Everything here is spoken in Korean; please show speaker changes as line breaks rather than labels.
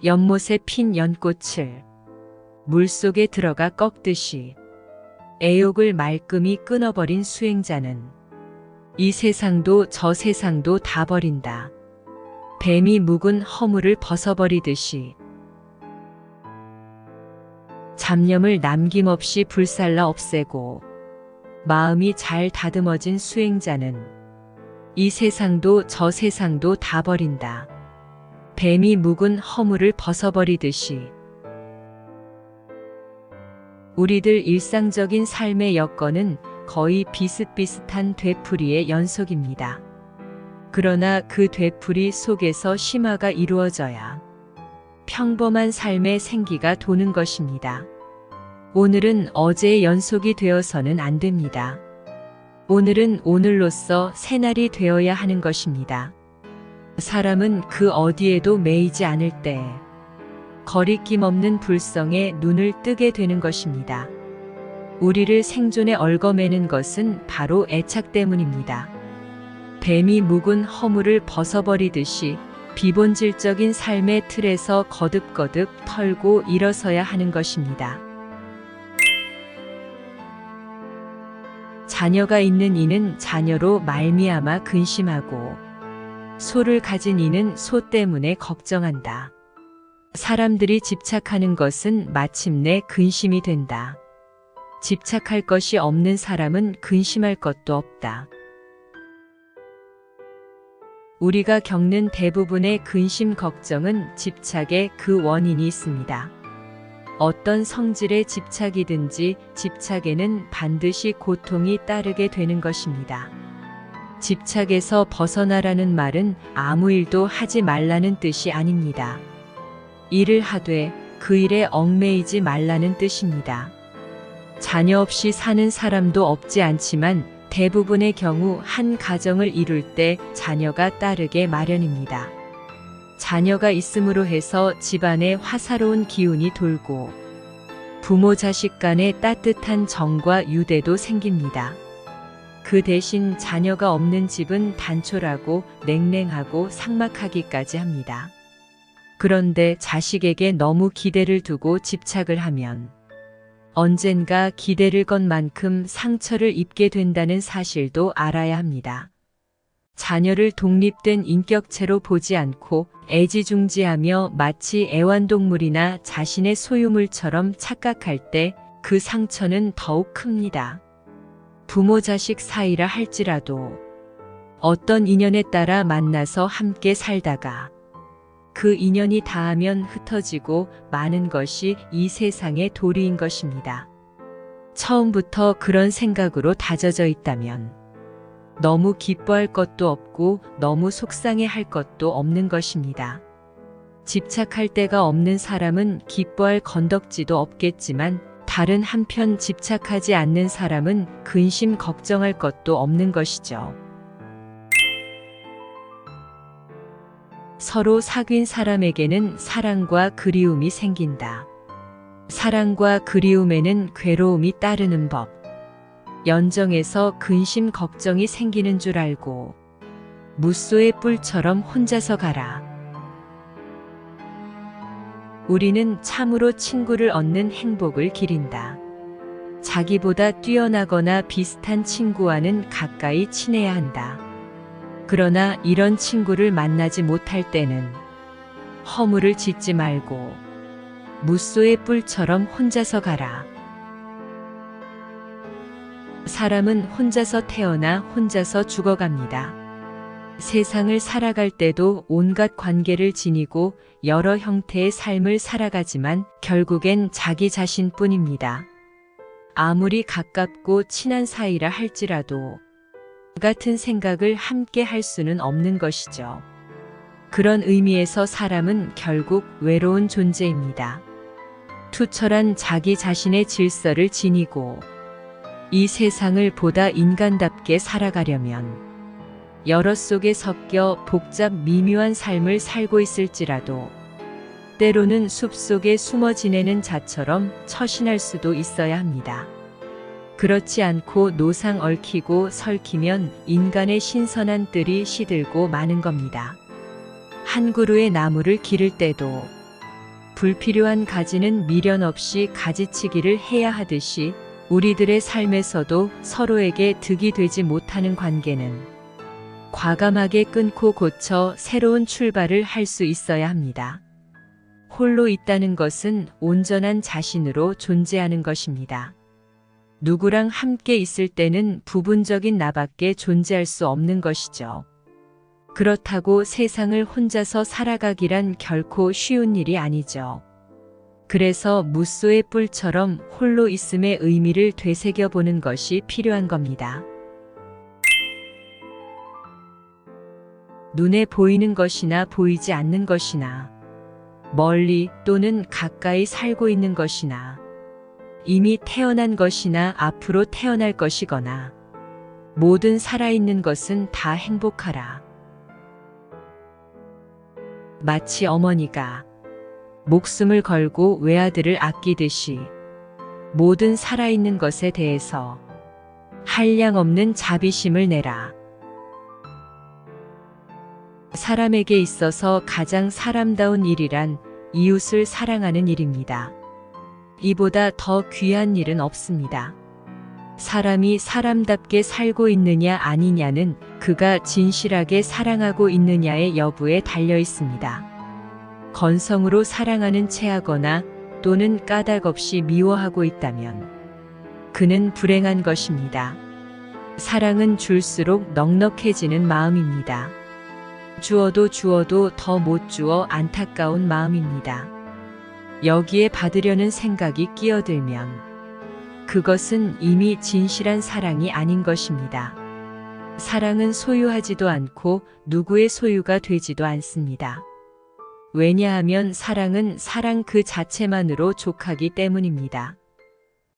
연못에 핀 연꽃을 물속에 들어가 꺾듯이 애욕을 말끔히 끊어버린 수행자는 이 세상도 저 세상도 다 버린다. 뱀이 묵은 허물을 벗어버리듯이 잡념을 남김없이 불살라 없애고 마음이 잘 다듬어진 수행자는 이 세상도 저 세상도 다 버린다. 뱀이 묵은 허물을 벗어버리듯이 우리들 일상적인 삶의 여건은 거의 비슷비슷한 되풀이의 연속입니다. 그러나 그 되풀이 속에서 심화가 이루어져야 평범한 삶의 생기가 도는 것입니다. 오늘은 어제의 연속이 되어서는 안 됩니다. 오늘은 오늘로서 새날이 되어야 하는 것입니다. 사람은 그 어디에도 매이지 않을 때 거리낌 없는 불성에 눈을 뜨게 되는 것입니다. 우리를 생존에 얽어매는 것은 바로 애착 때문입니다. 뱀이 묵은 허물을 벗어버리듯이 비본질적인 삶의 틀에서 거듭거듭 털고 일어서야 하는 것입니다. 자녀가 있는 이는 자녀로 말미암아 근심하고 소를 가진 이는 소 때문에 걱정한다. 사람들이 집착하는 것은 마침내 근심이 된다. 집착할 것이 없는 사람은 근심할 것도 없다. 우리가 겪는 대부분의 근심 걱정은 집착의 그 원인이 있습니다. 어떤 성질의 집착이든지 집착에는 반드시 고통이 따르게 되는 것입니다. 집착에서 벗어나라는 말은 아무 일도 하지 말라는 뜻이 아닙니다. 일을 하되 그 일에 얽매이지 말라는 뜻입니다. 자녀 없이 사는 사람도 없지 않지만 대부분의 경우 한 가정을 이룰 때 자녀가 따르게 마련입니다. 자녀가 있음으로 해서 집안에 화사로운 기운이 돌고 부모 자식 간의 따뜻한 정과 유대도 생깁니다. 그 대신 자녀가 없는 집은 단촐하고 냉랭하고 삭막하기까지 합니다. 그런데 자식에게 너무 기대를 두고 집착을 하면 언젠가 기대를 건 만큼 상처를 입게 된다는 사실도 알아야 합니다. 자녀를 독립된 인격체로 보지 않고 애지중지하며 마치 애완동물이나 자신의 소유물처럼 착각할 때 그 상처는 더욱 큽니다. 부모 자식 사이라 할지라도 어떤 인연에 따라 만나서 함께 살다가 그 인연이 닿으면 흩어지고 마는 것이 이 세상의 도리인 것입니다. 처음부터 그런 생각으로 다져져 있다면 너무 기뻐할 것도 없고 너무 속상해할 것도 없는 것입니다. 집착할 데가 없는 사람은 기뻐할 건덕지도 없겠지만 다른 한편 집착하지 않는 사람은 근심 걱정할 것도 없는 것이죠. 서로 사귄 사람에게는 사랑과 그리움이 생긴다. 사랑과 그리움에는 괴로움이 따르는 법. 연정에서 근심 걱정이 생기는 줄 알고 무쏘의 뿔처럼 혼자서 가라. 우리는 참으로 친구를 얻는 행복을 기린다. 자기보다 뛰어나거나 비슷한 친구와는 가까이 친해야 한다. 그러나 이런 친구를 만나지 못할 때는 허물을 짓지 말고 무쏘의 뿔처럼 혼자서 가라. 사람은 혼자서 태어나 혼자서 죽어갑니다. 세상을 살아갈 때도 온갖 관계를 지니고 여러 형태의 삶을 살아가지만 결국엔 자기 자신뿐입니다. 아무리 가깝고 친한 사이라 할지라도 같은 생각을 함께 할 수는 없는 것이죠. 그런 의미에서 사람은 결국 외로운 존재입니다. 투철한 자기 자신의 질서를 지니고 이 세상을 보다 인간답게 살아가려면 여러 속에 섞여 복잡 미묘한 삶을 살고 있을지라도 때로는 숲속에 숨어 지내는 자처럼 처신할 수도 있어야 합니다. 그렇지 않고 노상 얽히고 설키면 인간의 신선한 뜰이 시들고 마는 겁니다. 한 그루의 나무를 기를 때도 불필요한 가지는 미련 없이 가지치기를 해야 하듯이 우리들의 삶에서도 서로에게 득이 되지 못하는 관계는 과감하게 끊고 고쳐 새로운 출발을 할 수 있어야 합니다. 홀로 있다는 것은 온전한 자신으로 존재하는 것입니다. 누구랑 함께 있을 때는 부분적인 나밖에 존재할 수 없는 것이죠. 그렇다고 세상을 혼자서 살아가기란 결코 쉬운 일이 아니죠. 그래서 무쏘의 뿔처럼 홀로 있음의 의미를 되새겨 보는 것이 필요한 겁니다. 눈에 보이는 것이나 보이지 않는 것이나 멀리 또는 가까이 살고 있는 것이나 이미 태어난 것이나 앞으로 태어날 것이거나 모든 살아있는 것은 다 행복하라. 마치 어머니가 목숨을 걸고 외아들을 아끼듯이 모든 살아있는 것에 대해서 한량없는 자비심을 내라. 사람에게 있어서 가장 사람다운 일이란 이웃을 사랑하는 일입니다. 이보다 더 귀한 일은 없습니다. 사람이 사람답게 살고 있느냐 아니냐는 그가 진실하게 사랑하고 있느냐의 여부에 달려 있습니다. 건성으로 사랑하는 체하거나 또는 까닭 없이 미워하고 있다면 그는 불행한 것입니다. 사랑은 줄수록 넉넉해지는 마음입니다. 주어도 더 못 주어 안타까운 마음입니다. 여기에 받으려는 생각이 끼어들면 그것은 이미 진실한 사랑이 아닌 것입니다. 사랑은 소유하지도 않고 누구의 소유가 되지도 않습니다. 왜냐하면 사랑은 사랑 그 자체만으로 족하기 때문입니다.